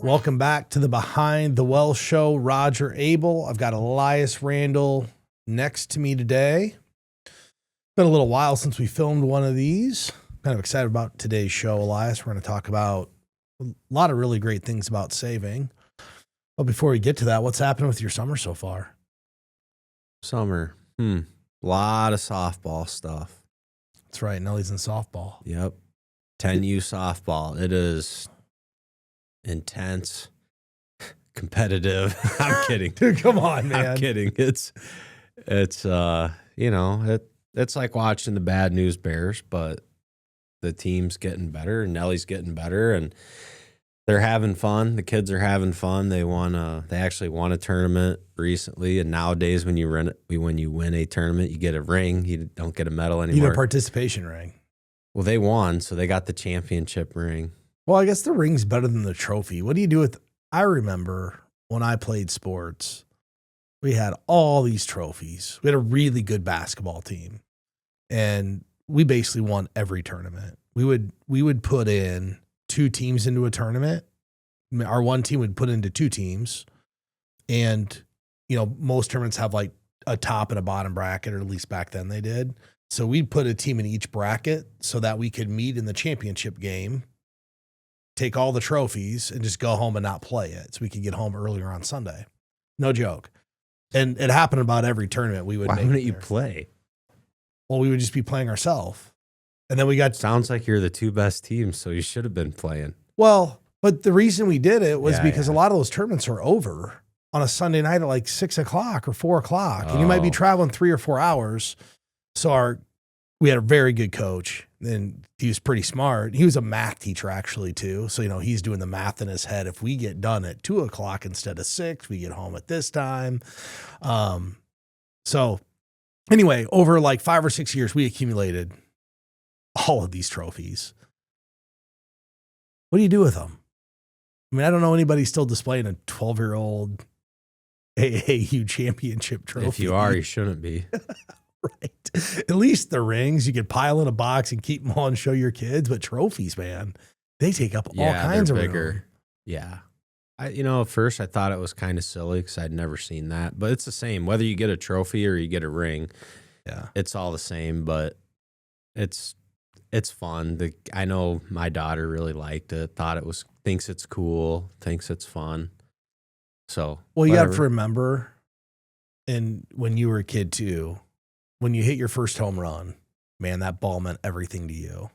Welcome back to the Behind the Well show. Roger Abel. I've got Elias Randall next to me today. Been a little while since we filmed one of these. Kind of excited about today's show, Elias. We're going to talk about a lot of really great things about saving. But before we get to that, what's happening with your summer so far? Summer. A lot of softball stuff. That's right. Nellie's in softball. Yep. 10U softball. It is intense, competitive. I'm kidding. Dude, come on, man. I'm kidding. It's it's like watching the bad news Bears, but the team's getting better and Nellie's getting better and they're having fun. The kids are having fun. They actually won a tournament recently, and nowadays when you win a tournament, you get a ring. You don't get a medal anymore. You get a participation ring. Well, they won, so they got the championship ring. Well, I guess the ring's better than the trophy. What do you do with? I remember when I played sports, we had all these trophies. We had a really good basketball team, and we basically won every tournament. We would put in 2 teams into a tournament. Our one team would put into 2 teams, and most tournaments have like a top and a bottom bracket, or at least back then they did. So we'd put a team in each bracket so that we could meet in the championship game, take all the trophies, and just go home and not play it, so we could get home earlier on Sunday. No joke. And it happened about every tournament we would make. Why wouldn't you play? Well, we would just be playing ourselves. And then Sounds like you're the 2 best teams, so you should have been playing. Well, but the reason we did it was because a lot of those tournaments are over on a Sunday night at like 6 o'clock or 4 o'clock. And you might be traveling 3 or 4 hours. So we had a very good coach, and he was pretty smart. He was a math teacher actually too. So, he's doing the math in his head. If we get done at 2 o'clock instead of 6, we get home at this time. So anyway, over like 5 or 6 years, we accumulated all of these trophies. What do you do with them? I mean, I don't know anybody still displaying a 12-year-old AAU championship trophy. If you are, you shouldn't be. Right. At least the rings, you could pile in a box and keep them on and show your kids. But trophies, man, they take up all kinds of bigger room. Yeah. At first I thought it was kind of silly because I'd never seen that. But it's the same. Whether you get a trophy or you get a ring, it's all the same. But it's fun. I know my daughter really liked it, thinks it's cool, thinks it's fun. So, well, you have to remember, and when you were a kid too, when you hit your first home run, man, that ball meant everything to you.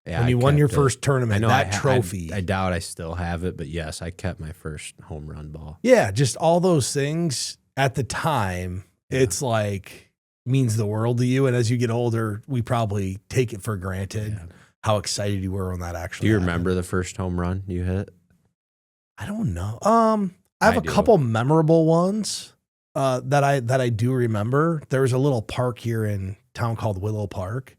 Yeah, when you won your first tournament, that trophy. I doubt I still have it, but yes, I kept my first home run ball. Yeah, just all those things at the time, it's like means the world to you. And as you get older, we probably take it for granted how excited you were when that actually Do you happened. remember the first home run you hit? I don't know. I have a couple memorable ones that I do remember. There was a little park here in town called Willow Park,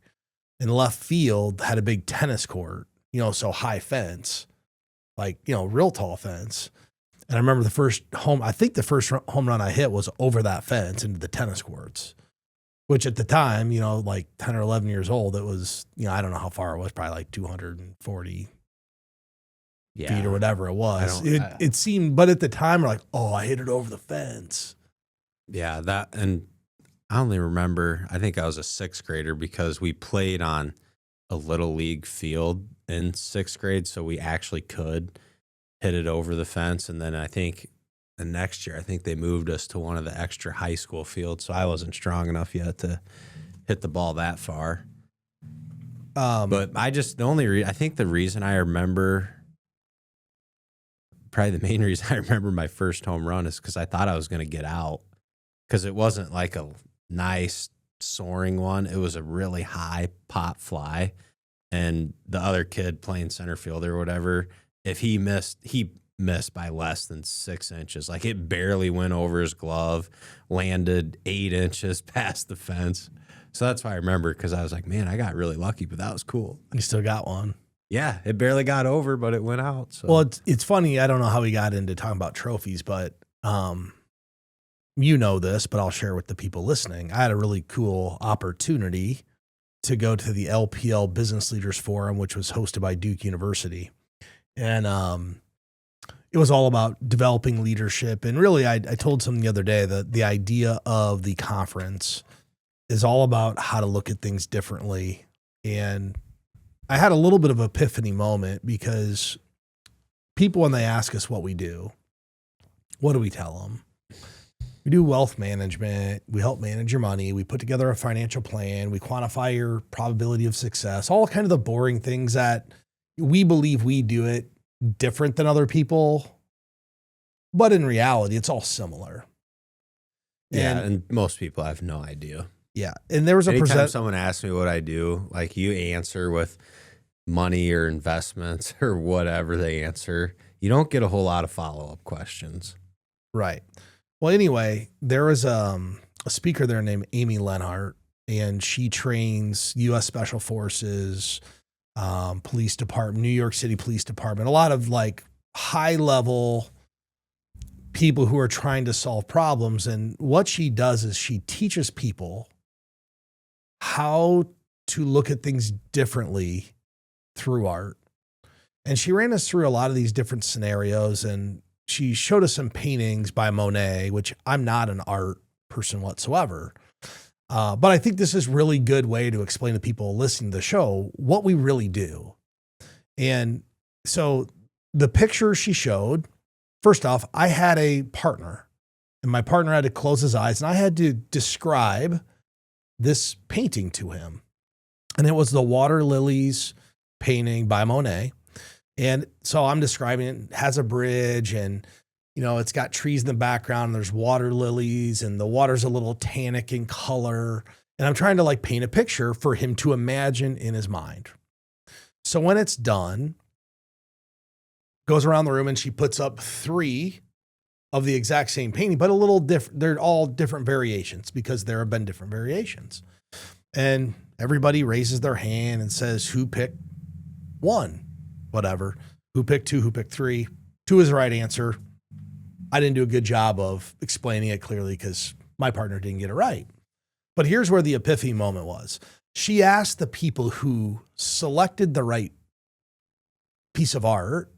and left field had a big tennis court, so high fence, like, real tall fence. And I remember the first home run I hit was over that fence into the tennis courts, which at the time, like 10 or 11 years old, it was, I don't know how far it was, probably like 240 feet or whatever it was. It seemed, but at the time we're like, oh, I hit it over the fence. Yeah, and I only remember, I think I was a 6th grader because we played on a little league field in 6th grade, so we actually could hit it over the fence. And then I think the next year, they moved us to one of the extra high school fields, so I wasn't strong enough yet to hit the ball that far. But I think the reason I remember, probably the main reason I remember my first home run is because I thought I was going to get out, because it wasn't like a nice soaring one. It was a really high pop fly, and the other kid playing center field or whatever, if he missed by less than 6 inches. Like, it barely went over his glove, landed 8 inches past the fence. So that's why I remember, because I was like, man, I got really lucky, but that was cool. You still got one. Yeah, it barely got over, but it went out. So. Well, it's funny. I don't know how we got into talking about trophies, but you know this, but I'll share with the people listening. I had a really cool opportunity to go to the LPL Business Leaders Forum, which was hosted by Duke University. And it was all about developing leadership. And really, I told someone the other day that the idea of the conference is all about how to look at things differently. And I had a little bit of an epiphany moment because people, when they ask us what we do, what do we tell them? We do wealth management. We help manage your money. We put together a financial plan. We quantify your probability of success, all kind of the boring things that we believe we do it different than other people. But in reality, it's all similar. Yeah. And most people have no idea. Yeah. And there was anytime someone asks me what I do, like you answer with money or investments or whatever they answer, you don't get a whole lot of follow-up questions. Right. Well, anyway, there was a speaker there named Amy Lenhart, and she trains U.S. Special Forces, police department, New York City Police Department, a lot of like high level people who are trying to solve problems. And what she does is she teaches people how to look at things differently through art. And she ran us through a lot of these different scenarios, and she showed us some paintings by Monet, which I'm not an art person whatsoever. But I think this is a really good way to explain to people listening to the show what we really do. And so the picture she showed, first off, I had a partner, and my partner had to close his eyes, and I had to describe this painting to him. And it was the Water Lilies painting by Monet. And so I'm describing it, has a bridge, and, you know, it's got trees in the background, and there's water lilies, and the water's a little tannic in color. And I'm trying to like paint a picture for him to imagine in his mind. So when it's done, goes around the room, and she puts up 3 of the exact same painting, but a little different. They're all different variations because there have been different variations. And everybody raises their hand and says, who picked 1? Whatever, who picked 2, who picked 3. 2 is the right answer. I didn't do a good job of explaining it clearly because my partner didn't get it right. But here's where the epiphany moment was. She asked the people who selected the right piece of art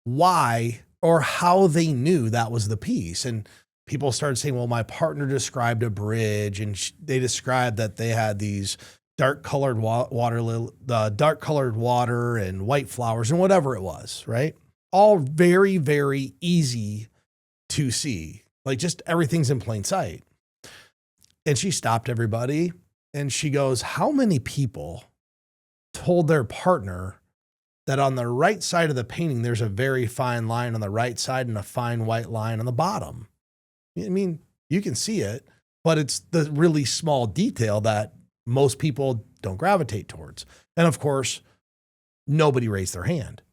why or how they knew that was the piece. And people started saying, well, my partner described a bridge, and they described that they had these dark colored dark colored water and white flowers and whatever it was, right? All very, very easy to see. Like just everything's in plain sight. And she stopped everybody and she goes, how many people told their partner that on the right side of the painting, there's a very fine line on the right side and a fine white line on the bottom? I mean, you can see it, but it's the really small detail that most people don't gravitate towards. And of course, nobody raised their hand.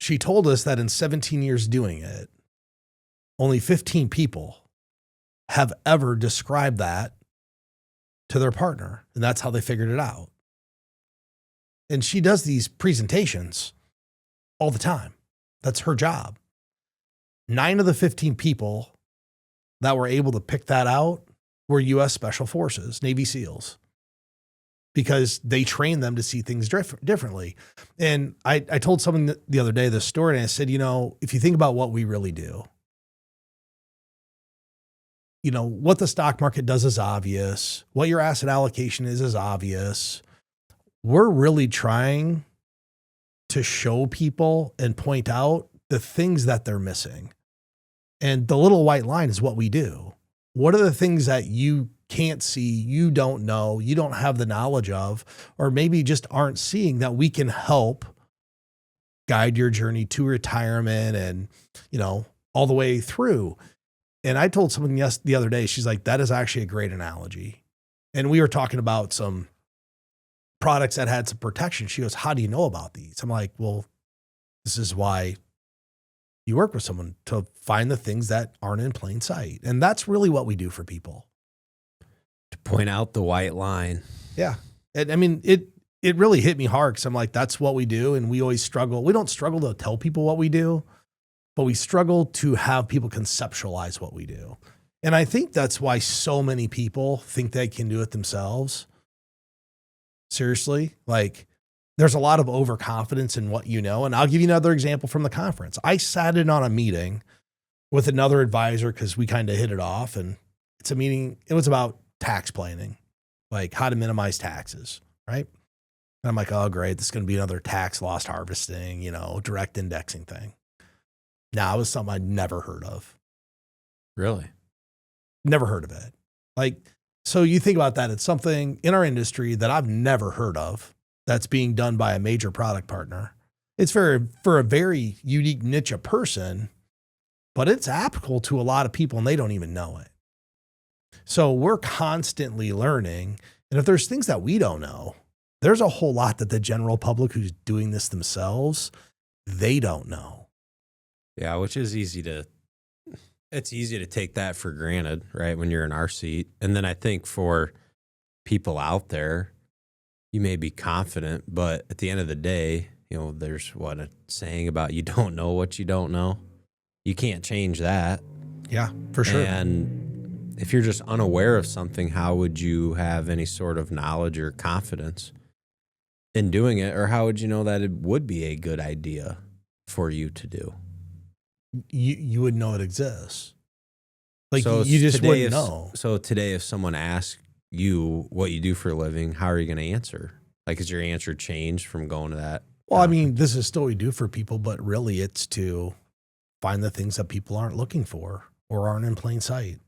She told us that in 17 years doing it, only 15 people have ever described that to their partner. And that's how they figured it out. And she does these presentations all the time. That's her job. 9 of the 15 people that were able to pick that out were U.S. Special Forces, Navy SEALs, because they train them to see things differently. And I told someone the other day this story, and I said, you know, if you think about what we really do, you know, what the stock market does is obvious. What your asset allocation is obvious. We're really trying to show people and point out the things that they're missing. And the little white line is what we do. What are the things that you can't see, you don't know, you don't have the knowledge of, or maybe just aren't seeing, that we can help guide your journey to retirement and, you know, all the way through. And I told someone the other day, she's like, that is actually a great analogy. And we were talking about some products that had some protection. She goes, how do you know about these? I'm like, well, this is why you work with someone, to find the things that aren't in plain sight. And that's really what we do for people. To point out the white line. Yeah. And I mean, it really hit me hard because I'm like, that's what we do. And we always struggle. We don't struggle to tell people what we do, but we struggle to have people conceptualize what we do. And I think that's why so many people think they can do it themselves. Seriously. Like, there's a lot of overconfidence in what you know. And I'll give you another example from the conference. I sat in on a meeting with another advisor because we kind of hit it off, and it's a meeting. It was about tax planning, like how to minimize taxes, right? And I'm like, oh, great. This is going to be another tax loss harvesting, direct indexing thing. Now, it was something I'd never heard of. Really? Never heard of it. Like, so you think about that. It's something in our industry that I've never heard of that's being done by a major product partner. It's for a very unique niche of person, but it's applicable to a lot of people and they don't even know it. So we're constantly learning. And if there's things that we don't know, there's a whole lot that the general public who's doing this themselves, they don't know. Yeah, which is it's easy to take that for granted, right? When you're in our seat. And then I think for people out there, you may be confident, but at the end of the day, there's a saying about you don't know what you don't know. You can't change that. Yeah, for sure. And if you're just unaware of something, how would you have any sort of knowledge or confidence in doing it? Or how would you know that it would be a good idea for you to do? You wouldn't know it exists. Like, so you just today, wouldn't know. So today, if someone asks you what you do for a living, how are you going to answer? Like, is your answer changed from going to that? Well, I mean, this is still what we do for people, but really it's to find the things that people aren't looking for or aren't in plain sight.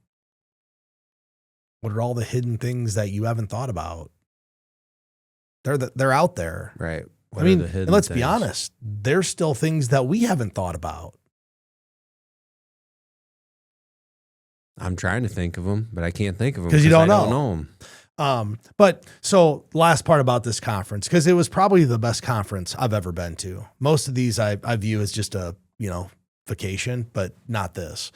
What are all the hidden things that you haven't thought about? They're out there. Right. I mean, and let's be honest, there's still things that we haven't thought about. I'm trying to think of them, but I can't think of them because you don't know. I don't know them. But so last part about this conference, because it was probably the best conference I've ever been to. Most of these I view as just a, vacation, but not this.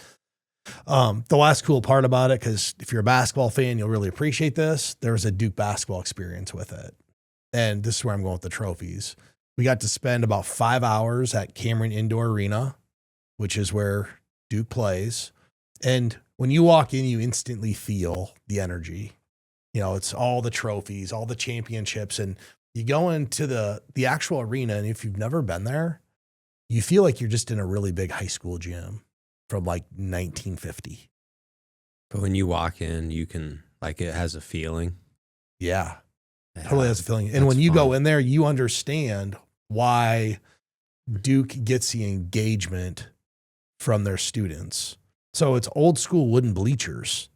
The last cool part about it, because if you're a basketball fan, you'll really appreciate this. There was a Duke basketball experience with it. And this is where I'm going with the trophies. We got to spend about 5 hours at Cameron Indoor Arena, which is where Duke plays. And when you walk in, you instantly feel the energy. It's all the trophies, all the championships. And you go into the actual arena, and if you've never been there, you feel like you're just in a really big high school gym from like 1950. But when you walk in, you can, it has a feeling. Yeah. Totally has a feeling. And when you go in there, you understand why Duke gets the engagement from their students. So it's old school wooden bleachers.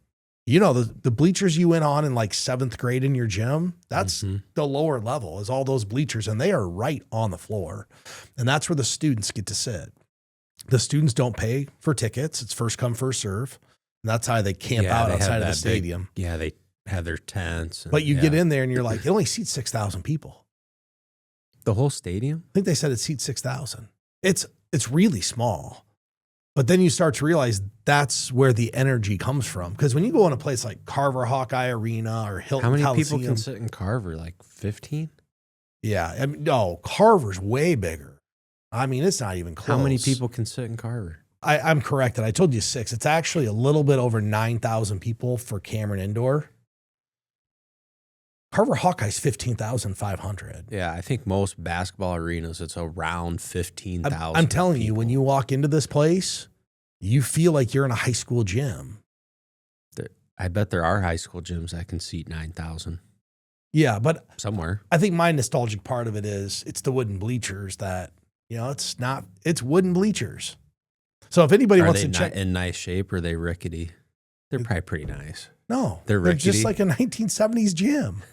The bleachers you went on in like 7th grade in your gym, that's the lower level is all those bleachers, and they are right on the floor. And that's where the students get to sit. The students don't pay for tickets. It's first come, first serve. And that's how they camp out outside of the stadium. They have their tents. But you get in there and you're like, it only seats 6,000 people. The whole stadium? I think they said it seats 6,000. It's really small. But then you start to realize that's where the energy comes from. Because when you go in a place like Carver Hawkeye Arena or Hilton How many Coliseum, people can sit in Carver? Like 15? Yeah. No, Carver's way bigger. I mean, it's not even close. How many people can sit in Carver? I'm corrected. I told you 6. It's actually a little bit over 9,000 people for Cameron Indoor. Carver Hawkeye's 15,500. Yeah, I think most basketball arenas, it's around 15,000. I'm telling you, when you walk into this place, you feel like you're in a high school gym. I bet there are high school gyms that can seat 9,000. Yeah, but somewhere. I think my nostalgic part of it is it's the wooden bleachers that, it's wooden bleachers. So if anybody wants to check. In nice shape, or are they rickety? They're probably pretty nice. No, they're rickety. Just like a 1970s gym.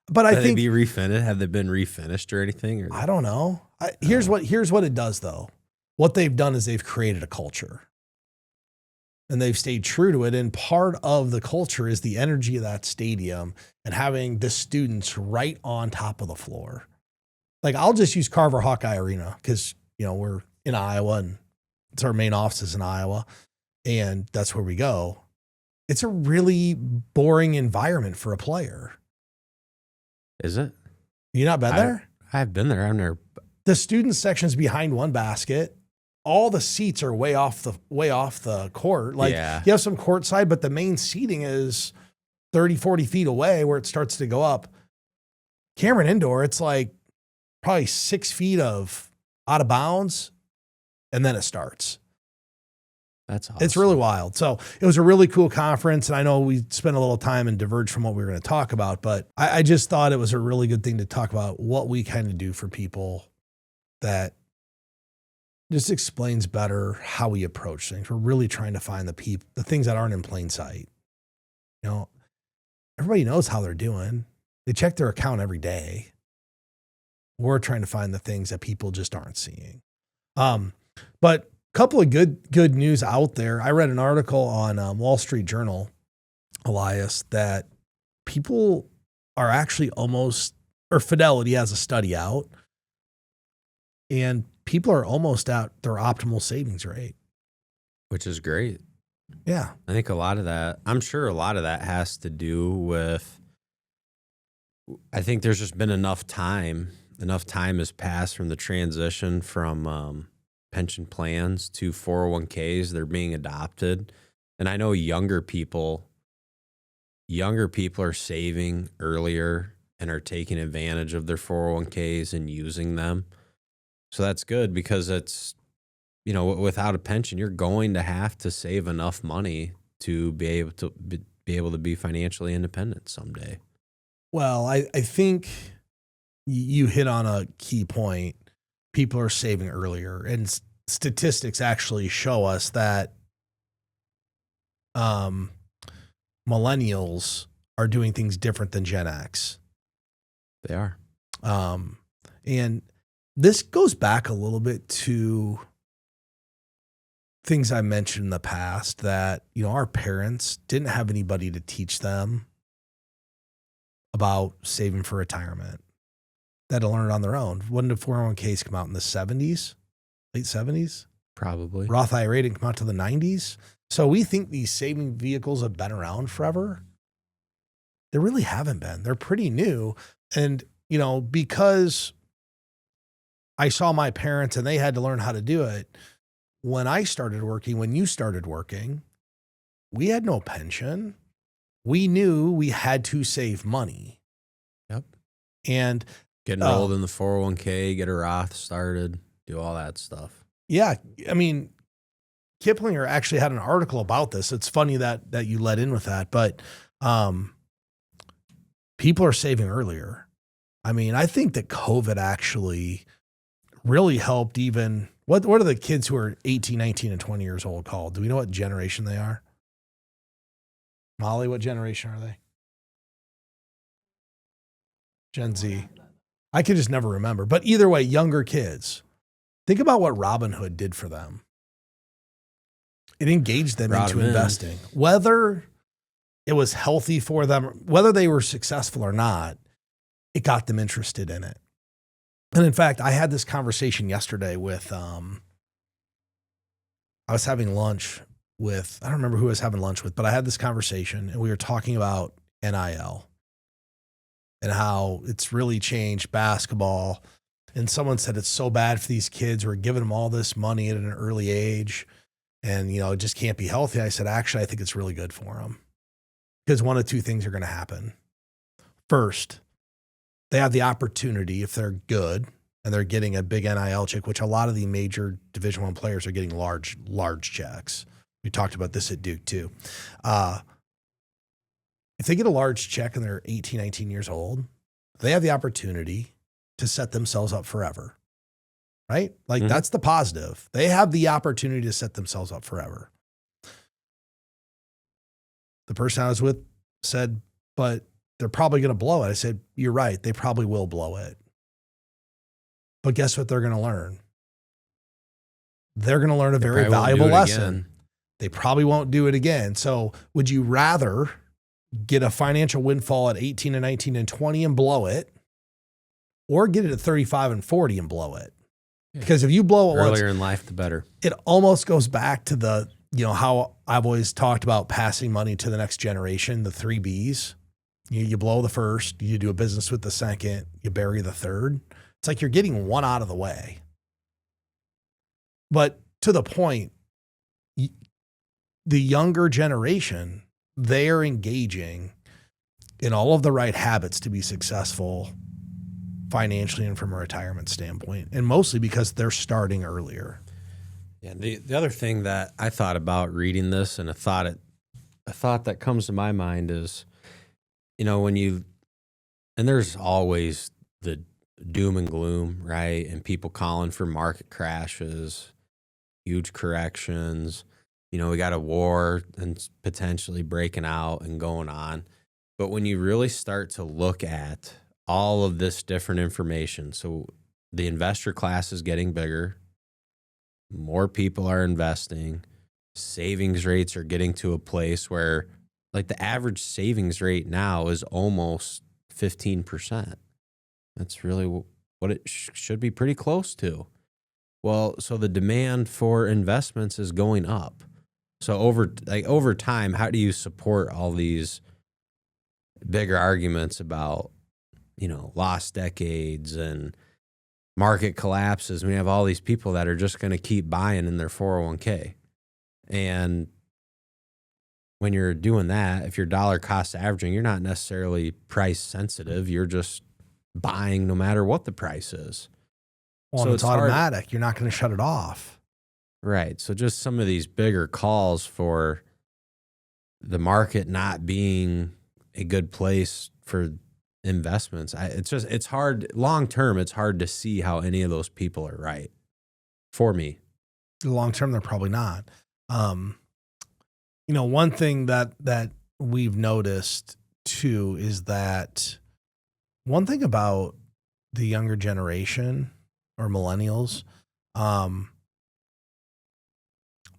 But I think they be refinished. Have they been refinished or anything? I don't know. Here's what it does though. What they've done is they've created a culture, and they've stayed true to it. And part of the culture is the energy of that stadium and having the students right on top of the floor. Like, I'll just use Carver Hawkeye Arena because we're in Iowa and it's our main offices in Iowa, and that's where we go. It's a really boring environment for a player. Is it? You not been there? I've been there. I've never. The student section's behind one basket. All the seats are way off the court. Like, you have some court side, but the main seating is 30, 40 feet away where it starts to go up. Cameron Indoor, it's like probably 6 feet of out of bounds, and then it starts. That's awesome. It's really wild. So it was a really cool conference. And I know we spent a little time and diverged from what we were going to talk about, but I just thought it was a really good thing to talk about what we kind of do for people that just explains better how we approach things. We're really trying to find the things that aren't in plain sight. You know, everybody knows how they're doing. They check their account every day. We're trying to find the things that people just aren't seeing. But couple of good news out there. I read an article on Wall Street Journal, Elias, that people are actually almost, or Fidelity has a study out, and people are almost at their optimal savings rate. Which is great. Yeah. I think I'm sure a lot of that has to do with, I think there's just been enough time has passed from the transition from pension plans to 401ks. They're being adopted. And I know younger people are saving earlier and are taking advantage of their 401ks and using them. So that's good because it's, without a pension, you're going to have to save enough money to be able to be financially independent someday. Well, I think you hit on a key point. People are saving earlier, and statistics actually show us that millennials are doing things different than Gen X. They are. And this goes back a little bit to things I mentioned in the past that, our parents didn't have anybody to teach them about saving for retirement. They had to learn it on their own. When did 401ks come out? In the 70s? Late 70s? Probably. Roth IRA didn't come out to the 90s. So we think these saving vehicles have been around forever. They really haven't been. They're pretty new. And, because I saw my parents and they had to learn how to do it. When I started working, when you started working, we had no pension. We knew we had to save money. Yep. And get enrolled in the 401k, get a Roth started, do all that stuff. Yeah. I mean, Kiplinger actually had an article about this. It's funny that you led in with that, but people are saving earlier. I mean, I think that COVID actually really helped even, what are the kids who are 18, 19, and 20 years old called? Do we know what generation they are? Molly, what generation are they? Gen Z. I could just never remember. But either way, younger kids. Think about what Robinhood did for them. It engaged them into investing. Whether it was healthy for them, whether they were successful or not, it got them interested in it. And in fact, I had this conversation yesterday with, I was having lunch with, I don't remember who I was having lunch with, but I had this conversation and we were talking about NIL and how it's really changed basketball. And someone said it's so bad for these kids. We're giving them all this money at an early age and, it just can't be healthy. I said, actually, I think it's really good for them because one of two things are going to happen. First, they have the opportunity, if they're good and they're getting a big NIL check, which a lot of the major Division I players are getting large checks. We talked about this at Duke too. If they get a large check and they're 18, 19 years old, they have the opportunity to set themselves up forever, right? Like that's the positive. They have the opportunity to set themselves up forever. The person I was with said, but they're probably going to blow it. I said, you're right. They probably will blow it. But guess what they're going to learn? They're going to learn a very valuable lesson. They probably won't do it again. So would you rather get a financial windfall at 18 and 19 and 20 and blow it, or get it at 35 and 40 and blow it? Because if you blow it earlier in life, the better. It almost goes back to the, how I've always talked about passing money to the next generation, the 3 Bs. You blow the first, you do a business with the second, you bury the third. It's like you're getting one out of the way. But to the point, the younger generation, they are engaging in all of the right habits to be successful financially and from a retirement standpoint, and mostly because they're starting earlier. Yeah. The other thing that I thought about reading this, and a thought that comes to my mind is, and there's always the doom and gloom, right? And people calling for market crashes, huge corrections. We got a war and potentially breaking out and going on. But when you really start to look at all of this different information, so the investor class is getting bigger, more people are investing, savings rates are getting to a place where, like, the average savings rate now is almost 15%. That's really what it should be, pretty close to. Well, so the demand for investments is going up. So over time, how do you support all these bigger arguments about, lost decades and market collapses? We have all these people that are just going to keep buying in their 401k. And when you're doing that, if you're dollar cost averaging, you're not necessarily price sensitive. You're just buying no matter what the price is. Well, so it's automatic. You're not going to shut it off. Right. So just some of these bigger calls for the market not being a good place for investments. It's hard long term. It's hard to see how any of those people are right for me. Long term, they're probably not. One thing that we've noticed too is that one thing about the younger generation or millennials,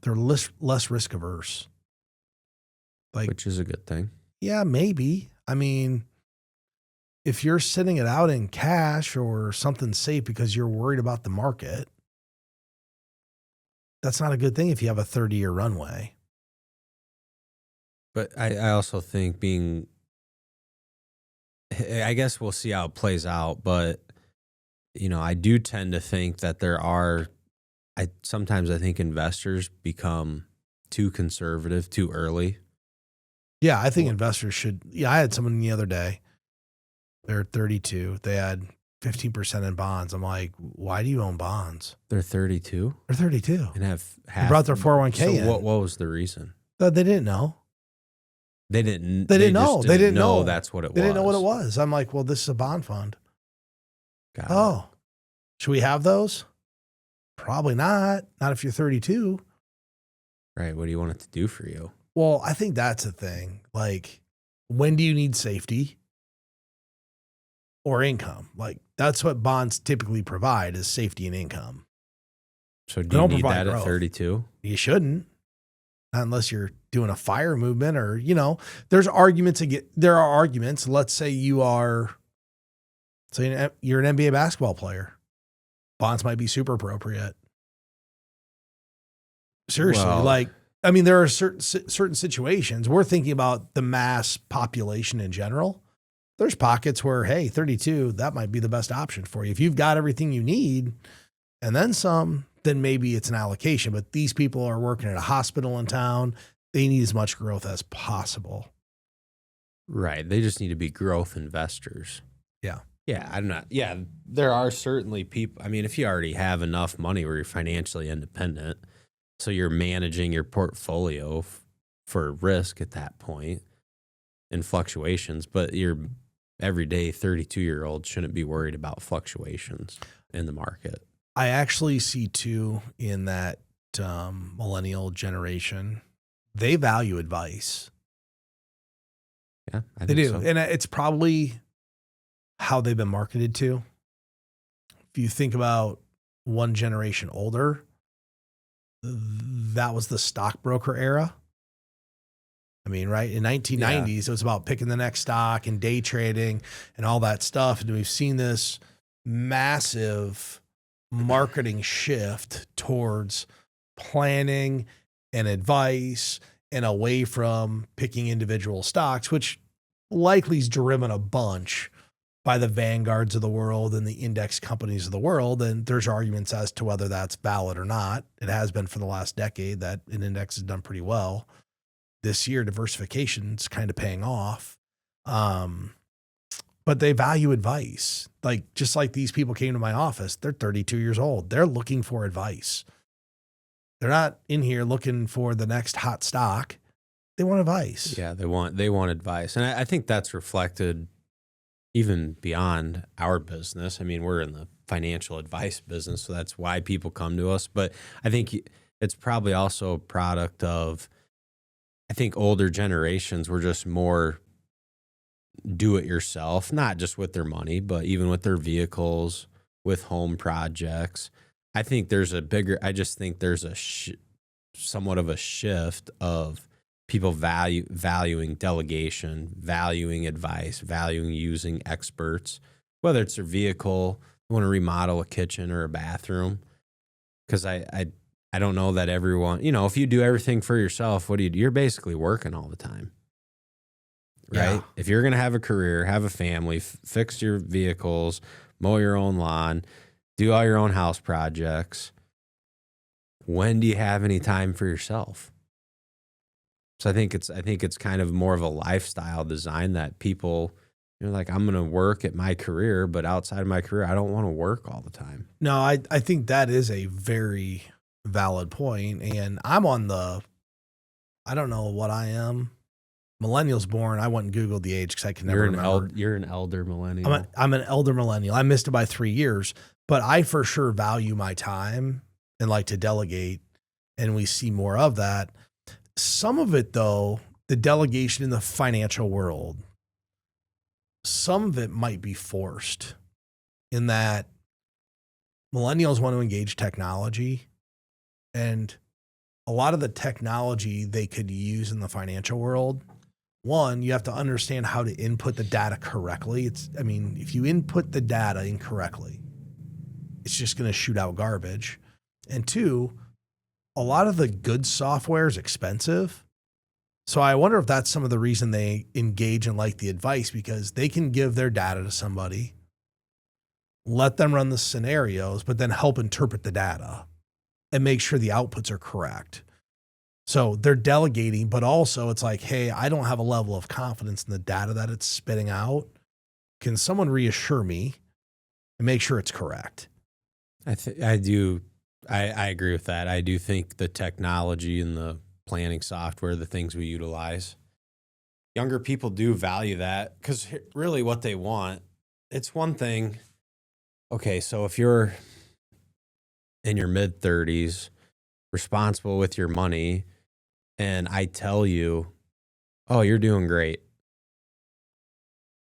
they're less risk averse. Which is a good thing. Yeah, maybe. I mean, if you're sitting it out in cash or something safe because you're worried about the market, that's not a good thing if you have a 30-year runway. But I also think I guess we'll see how it plays out, but I do tend to think that sometimes I think investors become too conservative too early. Yeah, I think investors should. Yeah, I had someone the other day. They're 32. They had 15% in bonds. I'm like, why do you own bonds? They're 32? They're 32. And have half. They brought their 401k in. So what was the reason? They didn't know. They didn't know. They didn't know that's what it was. They didn't know what it was. I'm like, well, this is a bond fund. Got it. Should we have those? Probably not. Not if you're 32. Right. What do you want it to do for you? Well, I think that's the thing. Like, when do you need safety or income? Like, that's what bonds typically provide, is safety and income. So do you need that at 32? You shouldn't. Not unless you're doing a fire movement or, there are arguments. Let's say you're an NBA basketball player. Bonds might be super appropriate. Seriously. There are certain situations. We're thinking about the mass population in general. There's pockets where, hey, 32, that might be the best option for you. If you've got everything you need and then some, then maybe it's an allocation. But these people are working at a hospital in town. They need as much growth as possible. Right. They just need to be growth investors. Yeah. Yeah. There are certainly people. I mean, if you already have enough money where you're financially independent, so you're managing your portfolio for risk at that point and fluctuations, but your everyday 32-year-old shouldn't be worried about fluctuations in the market. I actually see too in that millennial generation, they value advice. Yeah, I think they do. So. And it's probably how they've been marketed to. If you think about one generation older, that was the stockbroker era. I mean, right? In 1990s, It was about picking the next stock and day trading and all that stuff. And we've seen this massive marketing shift towards planning and advice and away from picking individual stocks, which likely is driven a bunch by the Vanguards of the world and the index companies of the world. And there's arguments as to whether that's valid or not. It has been for the last decade that an index has done pretty well. This year, diversification is kind of paying off. but they value advice. Like, just like these people came to my office, they're 32 years old. They're looking for advice. They're not in here looking for the next hot stock. They want advice. Yeah, they want advice. And I think that's reflected even beyond our business. I mean, we're in the financial advice business, so that's why people come to us. But I think it's probably also a product of, I think older generations were just more do it yourself, not just with their money, but even with their vehicles, with home projects. I think there's I just think there's a somewhat of a shift of people valuing delegation, valuing advice, valuing using experts, whether it's their vehicle, you want to remodel a kitchen or a bathroom. Because I don't know that everyone, if you do everything for yourself, what do you do? You're basically working all the time, right? Yeah. If you're going to have a career, have a family, fix your vehicles, mow your own lawn, do all your own house projects, when do you have any time for yourself? So I think it's kind of more of a lifestyle design that people, like, I'm going to work at my career, but outside of my career, I don't want to work all the time. No, I think that is a very valid point. And I'm on I don't know what I am. Millennials born. I went and Googled the age because I can never remember. You're an elder millennial. I'm an elder millennial. I missed it by 3 years, but I for sure value my time and like to delegate. And we see more of that. Some of it, though, the delegation in the financial world, some of it might be forced in that millennials want to engage technology, and a lot of the technology they could use in the financial world. One, you have to understand how to input the data correctly. If you input the data incorrectly, it's just going to shoot out garbage. And two, a lot of the good software is expensive. So I wonder if that's some of the reason they engage in like the advice, because they can give their data to somebody, let them run the scenarios, but then help interpret the data and make sure the outputs are correct. So they're delegating, but also it's like, hey, I don't have a level of confidence in the data that it's spitting out. Can someone reassure me and make sure it's correct? I do. I agree with that. I do think the technology and the planning software, the things we utilize, younger people do value that, because really what they want, it's one thing. Okay, so if you're in your mid-30s, responsible with your money, and I tell you, oh, you're doing great.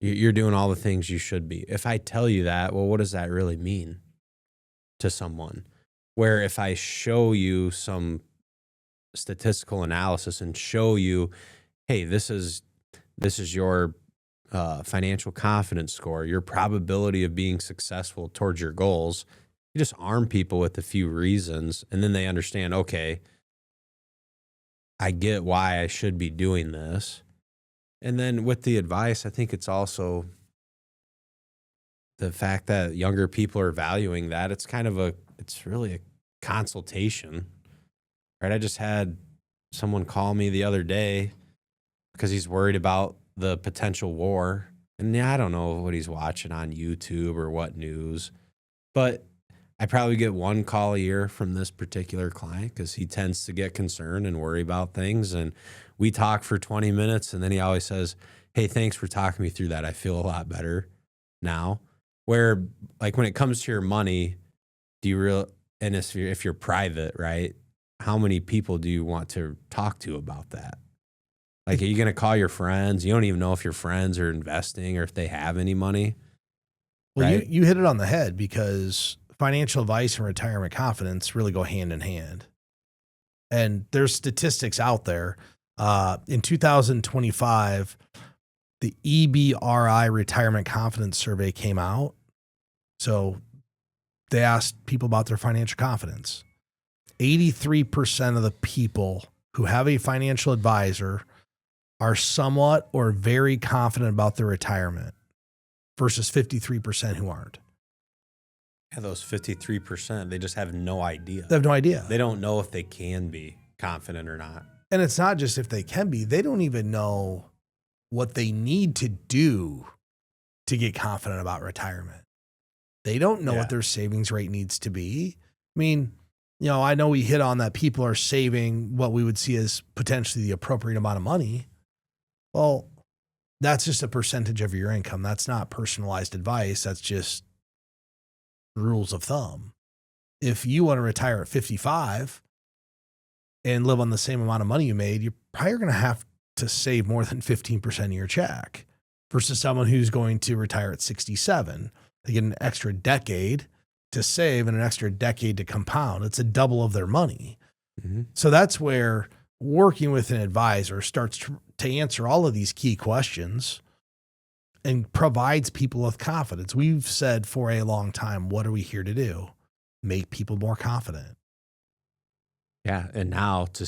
You're doing all the things you should be. If I tell you that, well, what does that really mean to someone? Where if I show you some statistical analysis and show you, hey, this is your financial confidence score, your probability of being successful towards your goals, you just arm people with a few reasons, and then they understand, okay, I get why I should be doing this. And then with the advice, I think it's also the fact that younger people are valuing that. It's really a consultation, right? I just had someone call me the other day because he's worried about the potential war. And I don't know what he's watching on YouTube or what news, but I probably get one call a year from this particular client because he tends to get concerned and worry about things. And we talk for 20 minutes, and then he always says, hey, thanks for talking me through that. I feel a lot better now. Where, like, when it comes to your money, and if you're private, right, how many people do you want to talk to about that? Like, are you going to call your friends? You don't even know if your friends are investing or if they have any money. Well, right? you hit it on the head, because financial advice and retirement confidence really go hand in hand. And there's statistics out there. In 2025, the EBRI Retirement Confidence Survey came out. So they asked people about their financial confidence. 83% of the people who have a financial advisor are somewhat or very confident about their retirement, versus 53% who aren't. Yeah, those 53%, they just have no idea. They have no idea. They don't know if they can be confident or not. And it's not just if they can be, they don't even know what they need to do to get confident about retirement. They don't know Yeah. what their savings rate needs to be. I mean, I know we hit on that people are saving what we would see as potentially the appropriate amount of money. Well, that's just a percentage of your income. That's not personalized advice. That's just rules of thumb. If you want to retire at 55 and live on the same amount of money you made, you're probably going to have to save more than 15% of your check versus someone who's going to retire at 67. They get an extra decade to save and an extra decade to compound. It's a double of their money. Mm-hmm. So that's where working with an advisor starts to answer all of these key questions and provides people with confidence. We've said for a long time, what are we here to do? Make people more confident. Yeah. And now to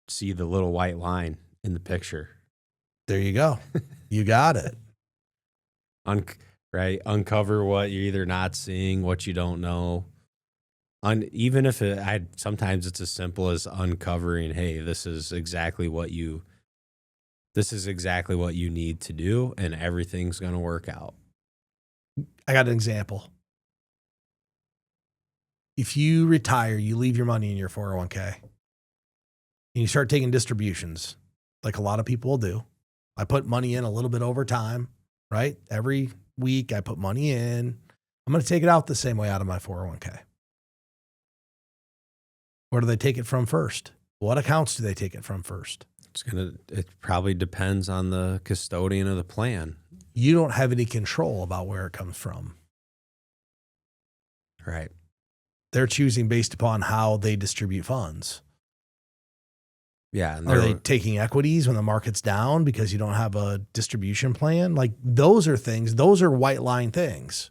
see the little white line in the picture. There you go. You got it. Right. Uncover what you're either not seeing, what you don't know. Even if sometimes it's as simple as uncovering, hey, this is exactly what you need to do, and everything's going to work out. I got an example. If you retire, you leave your money in your 401k and you start taking distributions like a lot of people will do. I put money in a little bit over time, right? Every week I put money in. I'm going to take it out the same way out of my 401k. Where do they take it from first? What accounts do they take it from first? It probably depends on the custodian of the plan. You don't have any control about where it comes from. Right. They're choosing based upon how they distribute funds. Yeah. And are they taking equities when the market's down because you don't have a distribution plan? Like those are white line things.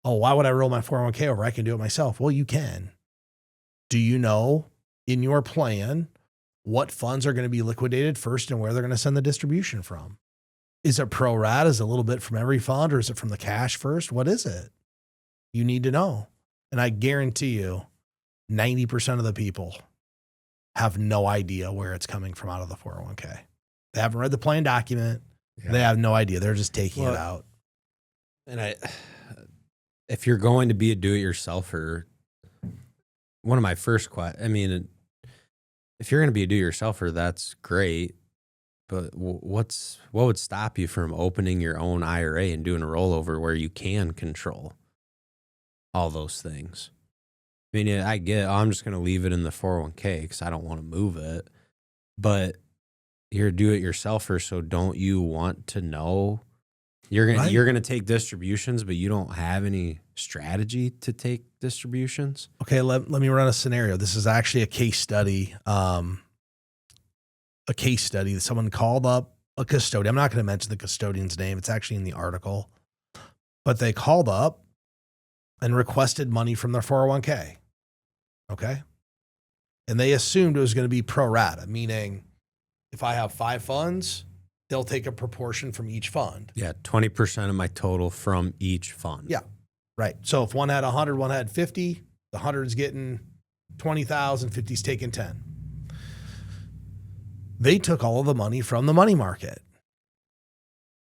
Oh, why would I roll my 401k over? I can do it myself. Well, you can. Do you know in your plan what funds are going to be liquidated first and where they're going to send the distribution from? Is it pro rata? Is it a little bit from every fund, or is it from the cash first? What is it? You need to know. And I guarantee you 90% of the people have no idea where it's coming from out of the 401k. They haven't read the plan document. Yeah. They have no idea. They're just taking it out. And if you're going to be a do-it-yourselfer, one of my first questions, if you're going to be a do-it-yourselfer, that's great. But what would stop you from opening your own IRA and doing a rollover where you can control all those things? I get, I'm just going to leave it in the 401k because I don't want to move it. But you're a do-it-yourselfer, so don't you want to know? You're going to take distributions, but you don't have any strategy to take distributions? Okay, let me run a scenario. This is actually a case study. Someone called up a custodian. I'm not going to mention the custodian's name. It's actually in the article. But they called up and requested money from their 401k. Okay? And they assumed it was going to be pro rata, meaning if I have 5 funds, they'll take a proportion from each fund. Yeah, 20% of my total from each fund. Yeah, right. So if one had 100, one had 50, the 100's getting 20,000, 50's taking 10. They took all of the money from the money market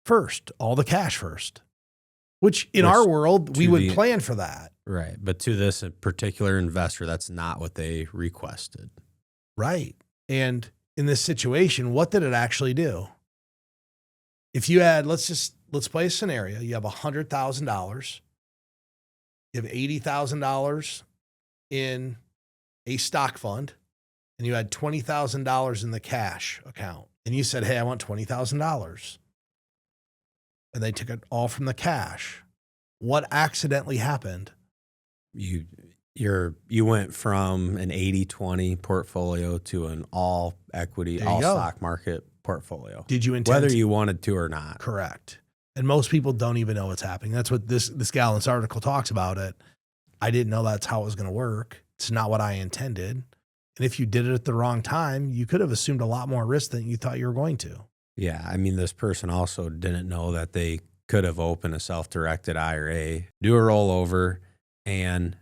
first, all the cash first, which in our world, we would plan for that. Right. But to this particular investor, that's not what they requested. Right. And in this situation, what did it actually do? If you had, let's play a scenario. You have $100,000. You have $80,000 in a stock fund, and you had $20,000 in the cash account. And you said, hey, I want $20,000. And they took it all from the cash. What accidentally happened? You went from an 80-20 portfolio to an all equity, all stock market portfolio. Did you intend whether you wanted to or not? Correct. And most people don't even know what's happening. That's what this gal in this article talks about it. I didn't know that's how it was going to work. It's not what I intended. And if you did it at the wrong time, you could have assumed a lot more risk than you thought you were going to. Yeah. This person also didn't know that they could have opened a self-directed IRA, do a rollover, and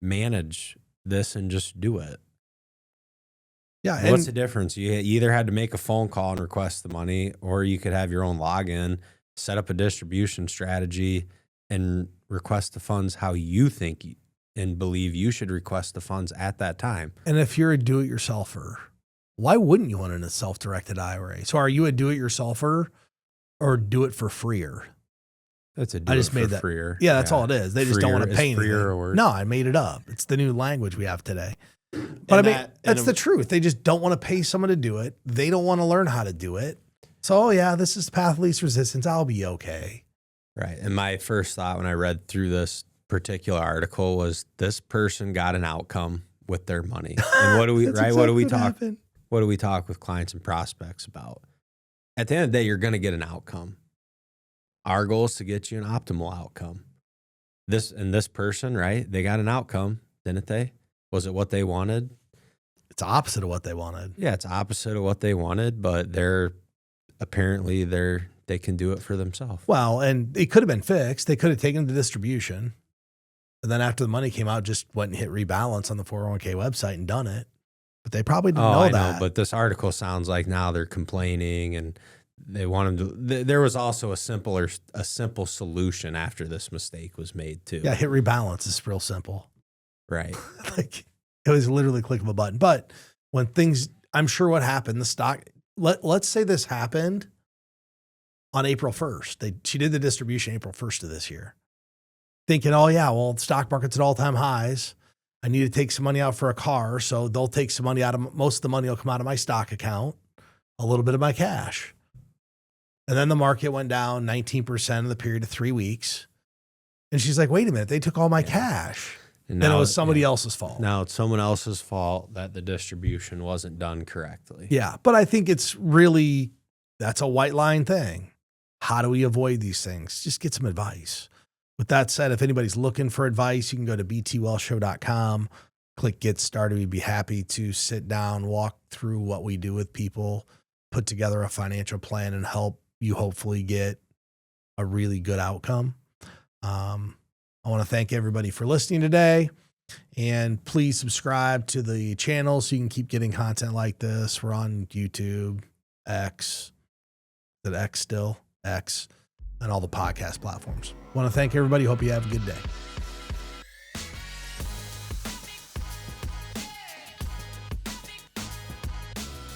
manage this and just do it. Yeah. What's the difference? You either had to make a phone call and request the money, or you could have your own login, set up a distribution strategy and request the funds how you think and believe you should request the funds at that time. And if you're a do-it-yourselfer, why wouldn't you want a self-directed IRA? So are you a do-it-yourselfer or do it for freer? That's a I just made that freer. Yeah, that's all it is. They just don't want to pay anything. Freer a word? No, I made it up. It's the new language we have today. But that's the truth. They just don't want to pay someone to do it. They don't want to learn how to do it. So, oh yeah, this is the path of least resistance. I'll be okay. Right. And my first thought when I read through this particular article was this person got an outcome with their money. And what do we, right? Exactly what do we talk with clients and prospects about? At the end of the day, you're going to get an outcome. Our goal is to get you an optimal outcome. This person, right? They got an outcome, didn't they? Was it what they wanted? It's opposite of what they wanted. Yeah, it's opposite of what they wanted, but they can do it for themselves. Well, and it could have been fixed. They could have taken the distribution. And then after the money came out, just went and hit rebalance on the 401k website and done it. But they probably didn't know that. But this article sounds like now they're complaining and they want them to. There was also a simple solution after this mistake was made too. Yeah, hit rebalance is real simple. Right. Like it was literally click of a button. But when things, I'm sure what happened, the stock, let's say this happened on April 1st. She did the distribution April 1st of this year. Thinking, oh yeah, well, the stock market's at all-time highs. I need to take some money out for a car. So they'll take some money out of, most of the money will come out of my stock account, a little bit of my cash. And then the market went down 19% of the period of 3 weeks. And she's like, wait a minute, they took all my cash. And it was somebody else's fault. Now it's someone else's fault that the distribution wasn't done correctly. Yeah. But I think it's really, that's a white line thing. How do we avoid these things? Just get some advice. With that said, if anybody's looking for advice, you can go to btwellshow.com, click get started. We'd be happy to sit down, walk through what we do with people, put together a financial plan and help you hopefully get a really good outcome. I want to thank everybody for listening today, and please subscribe to the channel so you can keep getting content like this. We're on YouTube, X, is it X still? X, and all the podcast platforms. I want to thank everybody. Hope you have a good day.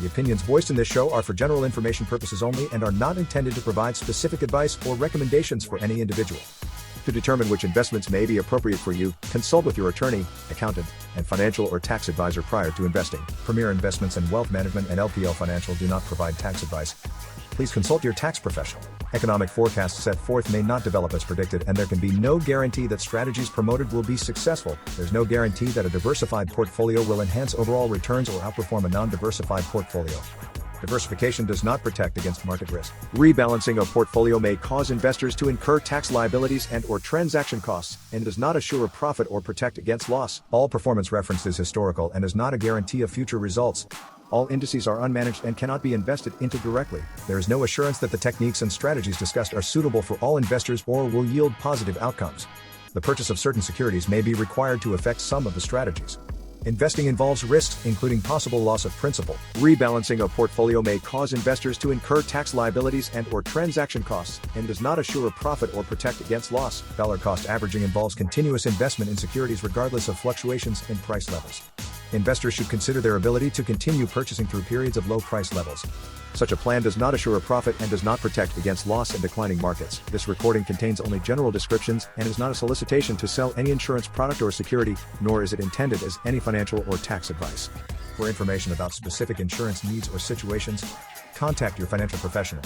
The opinions voiced in this show are for general information purposes only and are not intended to provide specific advice or recommendations for any individual. To determine which investments may be appropriate for you, consult with your attorney, accountant, and financial or tax advisor prior to investing. Premier Investments and Wealth Management and LPL Financial do not provide tax advice. Please consult your tax professional. Economic forecasts set forth may not develop as predicted, and there can be no guarantee that strategies promoted will be successful. There's no guarantee that a diversified portfolio will enhance overall returns or outperform a non-diversified portfolio. Diversification does not protect against market risk. Rebalancing a portfolio may cause investors to incur tax liabilities and/or transaction costs, and does not assure a profit or protect against loss. All performance referenced is historical and is not a guarantee of future results. All indices are unmanaged and cannot be invested into directly. There is no assurance that the techniques and strategies discussed are suitable for all investors or will yield positive outcomes. The purchase of certain securities may be required to affect some of the strategies. Investing involves risks, including possible loss of principal. Rebalancing a portfolio may cause investors to incur tax liabilities and/or transaction costs, and does not assure a profit or protect against loss. Dollar cost averaging involves continuous investment in securities regardless of fluctuations in price levels. Investors should consider their ability to continue purchasing through periods of low price levels. Such a plan does not assure a profit and does not protect against loss in declining markets. This recording contains only general descriptions and is not a solicitation to sell any insurance product or security, nor is it intended as any financial or tax advice. For information about specific insurance needs or situations, contact your financial professional.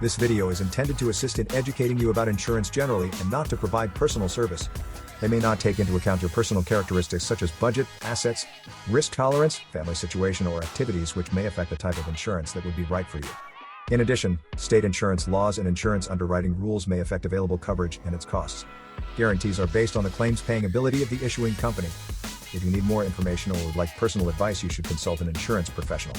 This video is intended to assist in educating you about insurance generally and not to provide personal service. They may not take into account your personal characteristics such as budget, assets, risk tolerance, family situation, or activities which may affect the type of insurance that would be right for you. In addition, state insurance laws and insurance underwriting rules may affect available coverage and its costs. Guarantees are based on the claims paying ability of the issuing company. If you need more information or would like personal advice, you should consult an insurance professional.